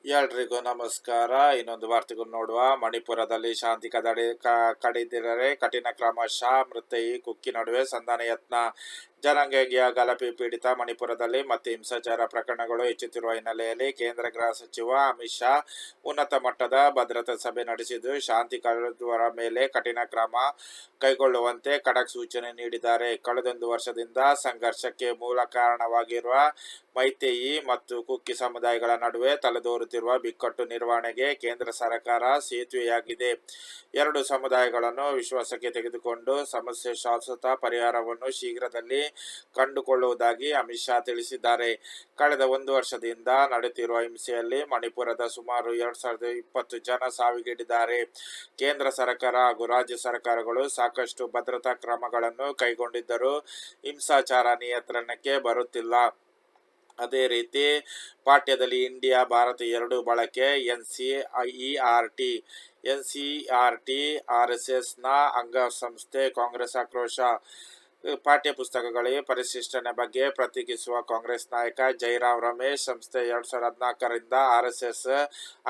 ಎಲ್ರಿಗೂ ನಮಸ್ಕಾರ. ಇನ್ನೊಂದು ವಾರ್ತೆಗಳು ನೋಡುವ. ಮಣಿಪುರದಲ್ಲಿ ಶಾಂತಿ ಕಡಿದಿರರೆ ಕಠಿಣ ಕ್ರಮ. ಶಾ ಮೃತಯಿ ಕುಕ್ಕಿ ನಡುವೆ ಸಂಧಾನ ಯತ್ನ. ಜನಾಂಗೀಯ ಗಲಭೆ ಪೀಡಿತ ಮಣಿಪುರದಲ್ಲಿ ಮತ್ತೆ ಹಿಂಸಾಚಾರ ಪ್ರಕರಣಗಳು ಹೆಚ್ಚುತ್ತಿರುವ ಹಿನ್ನೆಲೆಯಲ್ಲಿ ಕೇಂದ್ರ ಗೃಹ ಸಚಿವ ಅಮಿತ್ ಶಾ ಉನ್ನತ ಮಟ್ಟದ ಭದ್ರತಾ ಸಭೆ ನಡೆಸಿದ್ದು, ಶಾಂತಿ ಕದಡುವವರ ಮೇಲೆ ಕಠಿಣ ಕ್ರಮ ಕೈಗೊಳ್ಳುವಂತೆ ಖಡಕ್ ಸೂಚನೆ ನೀಡಿದ್ದಾರೆ. ಕಳೆದೊಂದು ವರ್ಷದಿಂದ ಸಂಘರ್ಷಕ್ಕೆ ಮೂಲ ಕಾರಣವಾಗಿರುವ ಮೈತೇಯಿ ಮತ್ತು ಕುಕ್ಕಿ ಸಮುದಾಯಗಳ ನಡುವೆ ತಲೆದೋರುತ್ತಿರುವ ಬಿಕ್ಕಟ್ಟು ನಿರ್ವಹಣೆಗೆ ಕೇಂದ್ರ ಸರ್ಕಾರ ಸೇತುವೆಯಾಗಿದೆ. ಎರಡು ಸಮುದಾಯಗಳನ್ನು ವಿಶ್ವಾಸಕ್ಕೆ ತೆಗೆದುಕೊಂಡು ಸಮಸ್ಯೆ ಶಾಶ್ವತ ಪರಿಹಾರವನ್ನು ಶೀಘ್ರದಲ್ಲಿ ಕಂಡುಕೊಳ್ಳುವುದಾಗಿ ಅಮಿತ್ ಶಾ ತಿಳಿಸಿದ್ದಾರೆ. ಕಳೆದ ಒಂದು ವರ್ಷದಿಂದ ನಡೆಯುತ್ತಿರುವ ಹಿಂಸೆಯಲ್ಲಿ ಮಣಿಪುರದ ಸುಮಾರು 2020 ಜನ ಸಾವಿಗೀಡಾಗಿದ್ದಾರೆ. ಕೇಂದ್ರ ಸರ್ಕಾರ ಹಾಗೂ ರಾಜ್ಯ ಸರ್ಕಾರಗಳು ಸಾಕಷ್ಟು ಭದ್ರತಾ ಕ್ರಮಗಳನ್ನು ಕೈಗೊಂಡಿದ್ದರೂ ಹಿಂಸಾಚಾರ ನಿಯಂತ್ರಣಕ್ಕೆ ಬರುತ್ತಿಲ್ಲ. ಅದೇ ರೀತಿ ಪಾಠ್ಯದಲ್ಲಿ ಇಂಡಿಯಾ ಭಾರತ ಎರಡು ಬಳಕೆ ಎನ್ಸಿಇಆರ್ಟಿ RSSನ ಅಂಗಸಂಸ್ಥೆ ಕಾಂಗ್ರೆಸ್ ಆಕ್ರೋಶ. ಪಾಠ್ಯ ಪುಸ್ತಕಗಳಿಗೆ ಪರಿಶಿಷ್ಟನೆ ಬಗ್ಗೆ ಪ್ರತಿಕ್ರಿಯಿಸುವ ಕಾಂಗ್ರೆಸ್ ನಾಯಕ ಜೈರಾಮ್ ರಮೇಶ್, ಸಂಸ್ಥೆ 2014ರಿಂದ RSS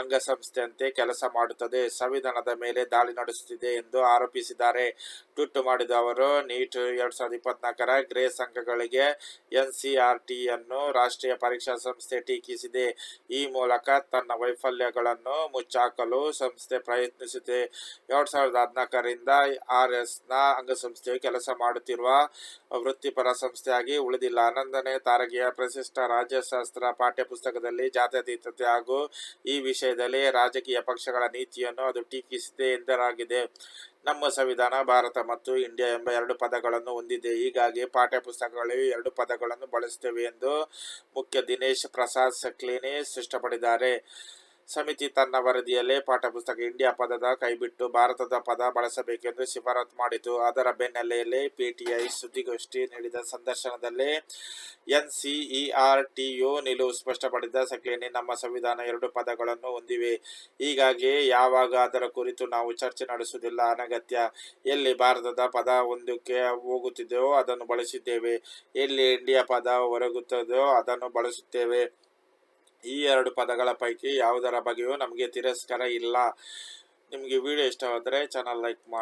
ಅಂಗಸಂಸ್ಥೆಯಂತೆ ಕೆಲಸ ಮಾಡುತ್ತದೆ, ಸಂವಿಧಾನದ ಮೇಲೆ ದಾಳಿ ನಡೆಸುತ್ತಿದೆ ಎಂದು ಆರೋಪಿಸಿದ್ದಾರೆ. ಟ್ವೀಟ್ ಮಾಡಿದ ಅವರು, ನೀಟ್ 2024ರ ಗ್ರೇಸ್ ಅಂಕಗಳಿಗೆ ಎನ್ಸಿಇಆರ್ಟಿಯನ್ನು ರಾಷ್ಟ್ರೀಯ ಪರೀಕ್ಷಾ ಸಂಸ್ಥೆ ಟೀಕಿಸಿದೆ. ಈ ಮೂಲಕ ತನ್ನ ವೈಫಲ್ಯಗಳನ್ನು ಮುಚ್ಚಾಕಲು ಸಂಸ್ಥೆ ಪ್ರಯತ್ನಿಸುತ್ತಿದೆ. 2014ರಿಂದ RSSನ ಅಂಗಸಂಸ್ಥೆಯು ಕೆಲಸ ಮಾಡುತ್ತಿರುವ ವೃತ್ತಿಪರ ಸಂಸ್ಥೆಯಾಗಿ ಉಳಿದಿಲ್ಲ. 11ನೇ ತರಗತಿಯ ಪ್ರತಿಷ್ಠಿತ ರಾಜ್ಯಶಾಸ್ತ್ರ ಪಾಠ್ಯಪುಸ್ತಕದಲ್ಲಿ ಜಾತ್ಯತೀತತೆ ಹಾಗೂ ಈ ವಿಷಯದಲ್ಲಿ ರಾಜಕೀಯ ಪಕ್ಷಗಳ ನೀತಿಯನ್ನು ಅದು ಟೀಕಿಸಿದೆ ಎಂದಲಾಗಿದೆ. ನಮ್ಮ ಸಂವಿಧಾನ ಭಾರತ ಮತ್ತು ಇಂಡಿಯಾ ಎಂಬ ಎರಡು ಪದಗಳನ್ನು ಹೊಂದಿದೆ. ಹೀಗಾಗಿ ಪಾಠ್ಯಪುಸ್ತಕಗಳಲ್ಲಿ ಎರಡು ಪದಗಳನ್ನು ಬಳಸುತ್ತೇವೆ ಎಂದು ಮುಖ್ಯ ದಿನೇಶ್ ಪ್ರಸಾದ್ ಸಕ್ಲೇನಿ ಸ್ಪಷ್ಟಪಡಿಸಿದ್ದಾರೆ. ಸಮಿತಿ ತನ್ನ ವರದಿಯಲ್ಲಿ ಪಾಠ್ಯಪುಸ್ತಕ ಇಂಡಿಯಾ ಪದದ ಕೈಬಿಟ್ಟು ಭಾರತದ ಪದ ಬಳಸಬೇಕೆಂದು ಶಿಫಾರಸು ಮಾಡಿತು. ಅದರ ಬೆನ್ನಲ್ಲೇ PTI ಸುದ್ದಿಗೋಷ್ಠಿ ನೀಡಿದ ಸಂದರ್ಶನದಲ್ಲಿ ಎನ್ಸಿಇಆರ್ಟಿಯು ನಿಲುವು ಸ್ಪಷ್ಟಪಡಿಸಿದ ಸಕ್ಲೇನಿ, ನಮ್ಮ ಸಂವಿಧಾನ ಎರಡು ಪದಗಳನ್ನು ಹೊಂದಿವೆ. ಹೀಗಾಗಿ ಯಾವಾಗ ಅದರ ಕುರಿತು ನಾವು ಚರ್ಚೆ ನಡೆಸುವುದಿಲ್ಲ ಅನಗತ್ಯ. ಎಲ್ಲಿ ಭಾರತದ ಪದ ಮುಂದಕ್ಕೆ ಹೋಗುತ್ತದೆಯೋ ಅದನ್ನು ಬಳಸುತ್ತೇವೆ, ಎಲ್ಲಿ ಇಂಡಿಯಾ ಪದ ಹೊರಗುತ್ತದೆಯೋ ಅದನ್ನು ಬಳಸುತ್ತೇವೆ. ಈ ಎರಡು ಪದಗಳ ಪೈಕಿ ಯಾವುದರ ಬಗ್ಗೆಯೂ ನಮಗೆ ತಿರಸ್ಕಾರ ಇಲ್ಲ. ನಿಮಗೆ ವಿಡಿಯೋ ಇಷ್ಟವಾದರೆ ಚಾನಲ್ ಲೈಕ್ ಮಾಡಿ.